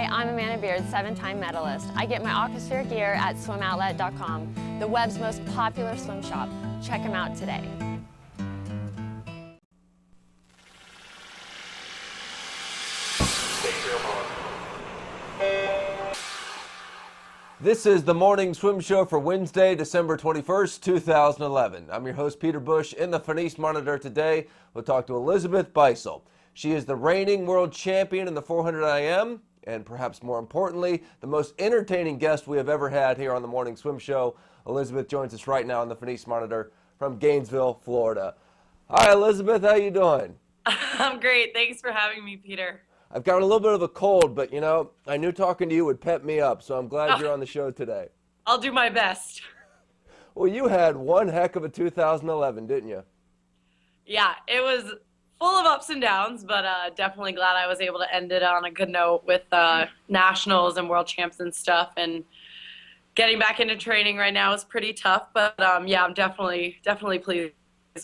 Hi, I'm Amanda Beard, 7-time medalist. I get my Aquasphere gear at swimoutlet.com, the web's most popular swim shop. Check them out today. This is the Morning Swim Show for Wednesday, December 21st, 2011. I'm your host, Peter Bush. In the Finis Monitor today, we'll talk to Elizabeth Beisel. She is the reigning world champion in the 400 IM, and perhaps more importantly, the most entertaining guest we have ever had here on the Morning Swim Show. Elizabeth joins us right now on the Finis Monitor from Gainesville, Florida. Hi, Elizabeth. How you doing? I'm great. Thanks for having me, Peter. I've got a little bit of a cold, but, you know, I knew talking to you would pep me up, so I'm glad you're on the show today. I'll do my best. Well, you had one heck of a 2011, didn't you? Yeah, it was full of ups and downs, but definitely glad I was able to end it on a good note with nationals and world champs and stuff. And getting back into training right now is pretty tough, but yeah, I'm definitely pleased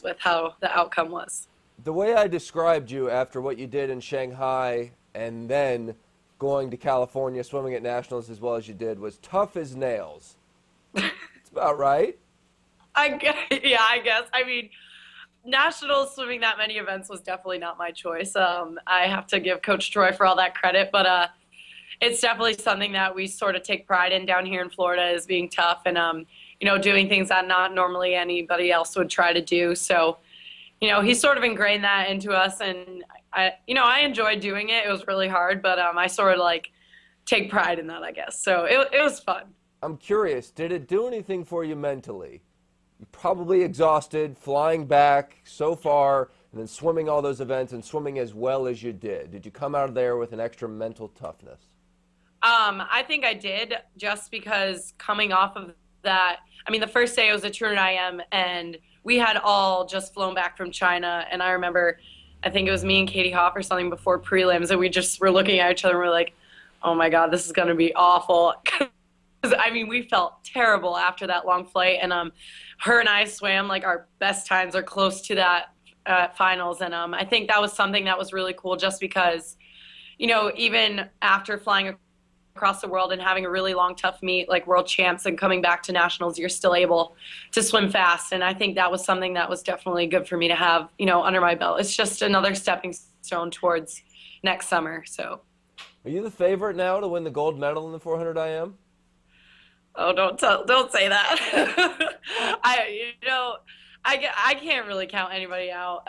with how the outcome was. The way I described you after what you did in Shanghai and then going to California, swimming at nationals as well as you did, was tough as nails. It's about right. Yeah, I guess. I mean, nationals swimming that many events was definitely not my choice. I have to give Coach Troy for all that credit, but it's definitely something that we sort of take pride in down here in Florida, is being tough and you know, doing things that not normally anybody else would try to do. So, you know, he sort of ingrained that into us, and I enjoyed doing it. It was really hard, but I sort of like take pride in that, I guess. So it was fun. I'm curious, did it do anything for you mentally? You're probably exhausted, flying back so far, and then swimming all those events and swimming as well as you did. Did you come out of there with an extra mental toughness? I think I did, just because coming off of that, I mean, the first day it was a 200 IM, and we had all just flown back from China, and I remember, I think it was me and Katie Hoff or something before prelims, and we just were looking at each other and we're like, oh my God, this is going to be awful. I mean, we felt terrible after that long flight, and her and I swam like our best times are close to that finals, and I think that was something that was really cool, just because, you know, even after flying across the world and having a really long, tough meet like world champs and coming back to nationals, you're still able to swim fast. And I think that was something that was definitely good for me to have, you know, under my belt. It's just another stepping stone towards next summer. So, are you the favorite now to win the gold medal in the 400 IM? Oh, don't say that. I can't really count anybody out.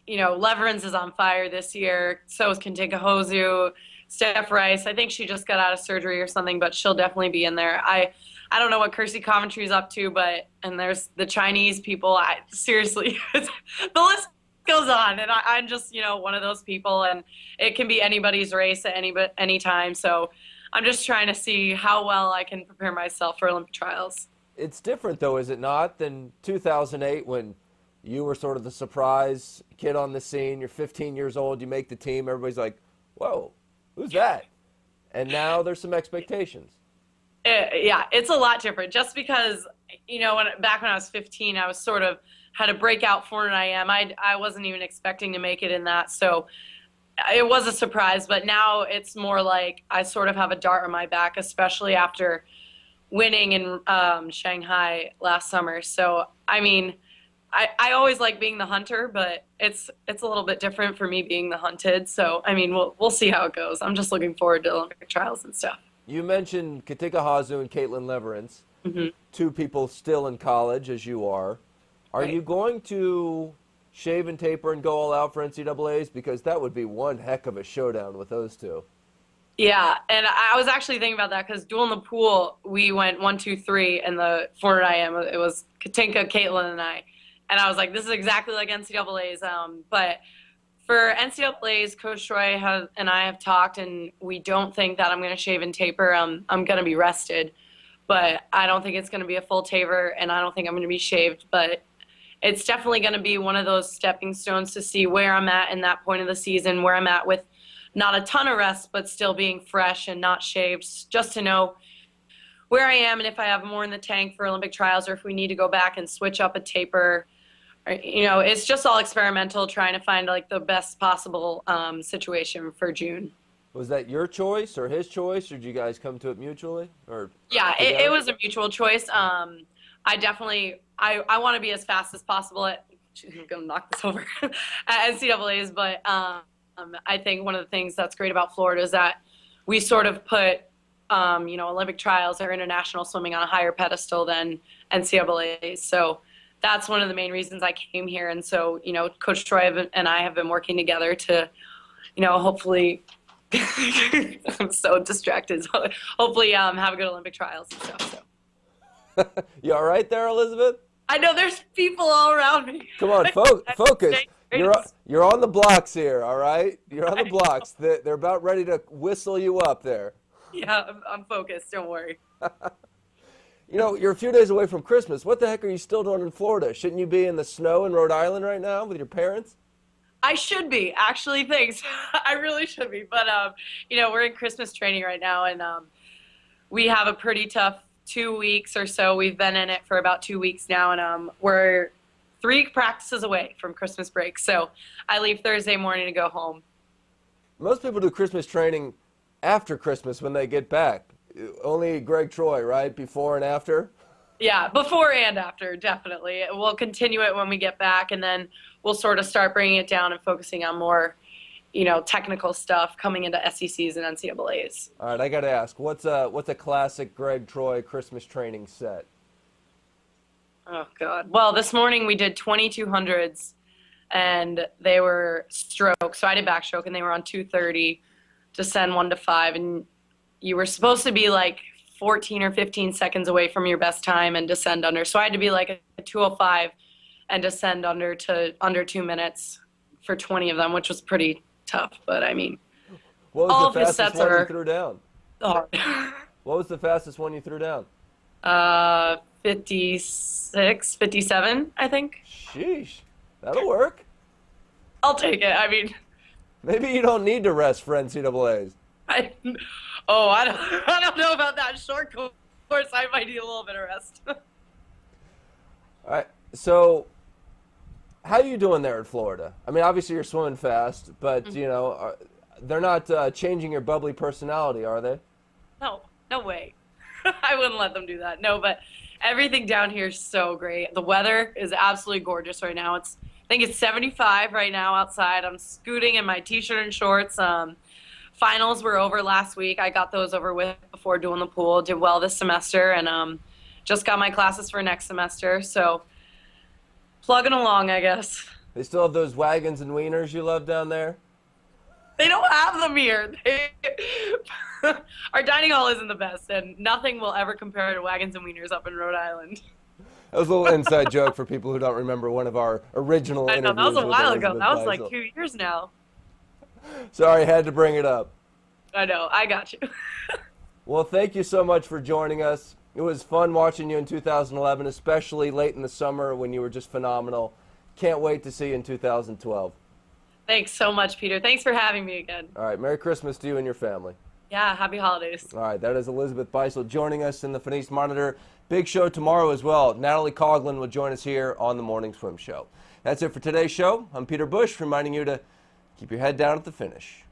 You know, Leverins is on fire this year. So is Katinka Hozu. Steph Rice, I think she just got out of surgery or something, but she'll definitely be in there. I don't know what Kirsty Coventry's up to, and there's the Chinese people. Seriously, the list goes on, and I'm just, you know, one of those people, and it can be anybody's race at any time. So I'm just trying to see how well I can prepare myself for Olympic trials. It's different, though, is it not, than 2008 when you were sort of the surprise kid on the scene. You're 15 years old, you make the team, everybody's like, whoa. Who's that? And now there's some expectations. Yeah, it's a lot different. Just because, you know, back when I was 15, I was sort of had a breakout 400 IM. I wasn't even expecting to make it in that, so it was a surprise. But now it's more like I sort of have a dart on my back, especially after winning in Shanghai last summer. So I mean, I always like being the hunter, but it's a little bit different for me being the hunted. So, I mean, we'll see how it goes. I'm just looking forward to Olympic trials and stuff. You mentioned Katinka Hozu and Caitlin Leverins, two people still in college, as you are. Are you going to shave and taper and go all out for NCAAs? Because that would be one heck of a showdown with those two. Yeah, and I was actually thinking about that because dual in the pool, we went 1, 2, 3, and the 400 IM, it was Katinka, Caitlin, and I. And I was like, this is exactly like NCAAs. But for NCAAs, Coach Troy and I have talked, and we don't think that I'm going to shave and taper. I'm going to be rested. But I don't think it's going to be a full taper, and I don't think I'm going to be shaved. But it's definitely going to be one of those stepping stones to see where I'm at in that point of the season, where I'm at with not a ton of rest, but still being fresh and not shaved, just to know where I am and if I have more in the tank for Olympic trials or if we need to go back and switch up a taper. You know, it's just all experimental, trying to find like the best possible situation for June. Was that your choice or his choice, or did you guys come to it mutually? Or Yeah, together? it was a mutual choice. I definitely, I want to be as fast as possible at, I'm going to knock this over, at NCAAs, but I think one of the things that's great about Florida is that we sort of put, Olympic trials or international swimming on a higher pedestal than NCAAs. So that's one of the main reasons I came here. And so, Coach Troy and I have been working together to, hopefully, I'm so distracted. So hopefully have a good Olympic trials and stuff. So. You all right there, Elizabeth? I know there's people all around me. Come on, focus. You're on the blocks here, all right? You're on the blocks. They're about ready to whistle you up there. Yeah, I'm focused. Don't worry. You're a few days away from Christmas. What the heck are you still doing in Florida? Shouldn't you be in the snow in Rhode Island right now with your parents? I should be, actually. Thanks. I really should be. But, we're in Christmas training right now, and we have a pretty tough 2 weeks or so. We've been in it for about 2 weeks now, and we're 3 practices away from Christmas break. So I leave Thursday morning to go home. Most people do Christmas training after Christmas when they get back. Only Greg Troy, right? Before and after? Yeah, before and after, definitely. We'll continue it when we get back, and then we'll sort of start bringing it down and focusing on more, technical stuff coming into SECs and NCAAs. All right, I got to ask, what's a classic Greg Troy Christmas training set? Oh, God. Well, this morning we did 2200s, and they were stroke. So I did backstroke, and they were on 230, descend 1 to 5, and you were supposed to be like 14 or 15 seconds away from your best time and descend under. So I had to be like a 205 and descend under to under 2 minutes for 20 of them, which was pretty tough. But I mean, what was all the of his fastest sets one are you threw down? hard. What was the fastest one you threw down? 56, 57, I think. Sheesh, that'll work. I'll take it. I mean, Maybe you don't need to rest for NCAAs. I don't know about that short course. I might need a little bit of rest. All right, so how are you doing there in Florida? I mean, obviously you're swimming fast, but, they're not changing your bubbly personality, are they? No way. I wouldn't let them do that. No, but everything down here is so great. The weather is absolutely gorgeous right now. I think it's 75 right now outside. I'm scooting in my t-shirt and shorts. Finals were over last week. I got those over with before doing the pool. Did well this semester, and just got my classes for next semester. So plugging along, I guess. They still have those wagons and wieners you love down there? They don't have them here. Our dining hall isn't the best, and nothing will ever compare to wagons and wieners up in Rhode Island. That was a little inside joke for people who don't remember one of our original interviews. I know, that was a while ago. Elizabeth That was Beisel. like 2 years now. Sorry, had to bring it up. I know, I got you. Well, thank you so much for joining us. It was fun watching you in 2011, especially late in the summer when you were just phenomenal. Can't wait to see you in 2012. Thanks so much, Peter. Thanks for having me again. All right, Merry Christmas to you and your family. Yeah, happy holidays. All right, that is Elizabeth Beisel joining us in the Finis Monitor. Big show tomorrow as well. Natalie Coughlin will join us here on the Morning Swim Show. That's it for today's show. I'm Peter Bush, reminding you to keep your head down at the finish.